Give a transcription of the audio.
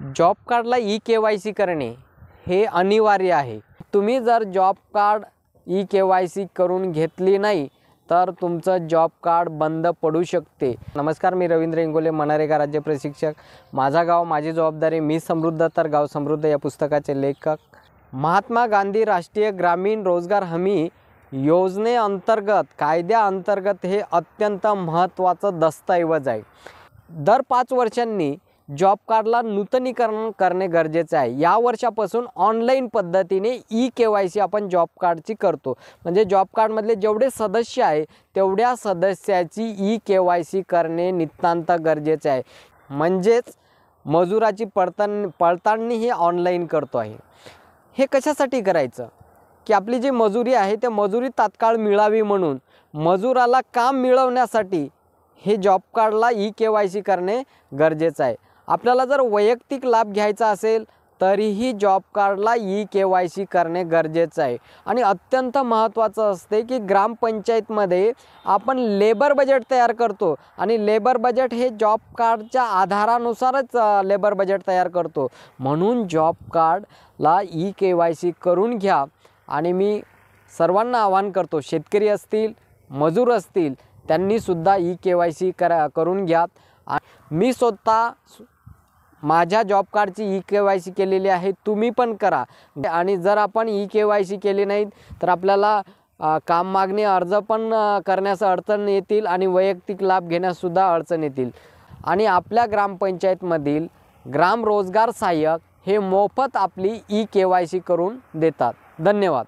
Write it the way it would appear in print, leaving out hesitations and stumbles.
Job कार्डला ई-के-वाय-सी करणे हे अनिवार्य आहे। तुम्ही जर जॉब कार्ड ई-के-वाय-सी करून घेतली नाही तर तुमचं जॉब कार्ड बंद पडू शकते। नमस्कार, मी रवींद्र इंगोले, मनरेगा राज्य प्रशिक्षक। माझा गाव माझी जबाबदारी, मी समृद्ध तर गाव समृद्ध या पुस्तकाचे लेखक। महात्मा गांधी राष्ट्रीय ग्रामीण रोजगार हमी योजनेअंतर्गत कायद्याअंतर्गत हे अत्यंत महत्त्वाचं दस्तऐवज आहे। दर 5 वर्षांनी जॉब कार्डला नूतनीकरण करणे गरजेचे आहे। या वर्षापासून ऑनलाईन पद्धतीने ई-के-वाय-सी आपण जॉब कार्डची करतो। म्हणजे जॉब कार्डमधले जेवढे सदस्य आहे तेवढ्या सदस्याची ई-के-वाय-सी करणे नितांत गरजेचे आहे। म्हणजेच मजुराची पडताळणी ही ऑनलाईन करतो आहे। हे कशासाठी करायचं की आपली जी मजुरी आहे ते मजुरी तात्काळ मिळावी म्हणून मजुराला काम मिळवण्यासाठी हे जॉब कार्डला ई-के-वाय-सी करणे गरजेचं आहे। आपल्याला जर वैयक्तिक लाभ घ्यायचा असेल तरीही जॉब कार्डला ई-के-वाय-सी करणे गरजेचं आहे। आणि अत्यंत महत्त्वाचं असते की ग्रामपंचायतमध्ये आपण लेबर बजेट तयार करतो आणि लेबर बजेट हे जॉब कार्डच्या आधारानुसारच लेबर बजेट तयार करतो। म्हणून जॉब कार्डला ई-के-वाय-सी करून घ्या। आणि मी सर्वांना आवाहन करतो, शेतकरी असतील, मजूर असतील, त्यांनीसुद्धा ई-के-वाय-सी करून घ्या। मी स्वतः माझ्या जॉब कार्डची ई-के-वाय-सी केलेली आहे, तुम्ही पण करा। आणि जर आपण ई-के-वाय-सी केली नाही तर आपल्याला काम मागणी अर्ज पण करण्यास अडचण येतील आणि वैयक्तिक लाभ घेण्याससुद्धा अडचण येतील। आणि आपल्या ग्रामपंचायतमधील ग्राम रोजगार सहाय्यक हे मोफत आपली ई-के-वाय-सी करून देतात। धन्यवाद।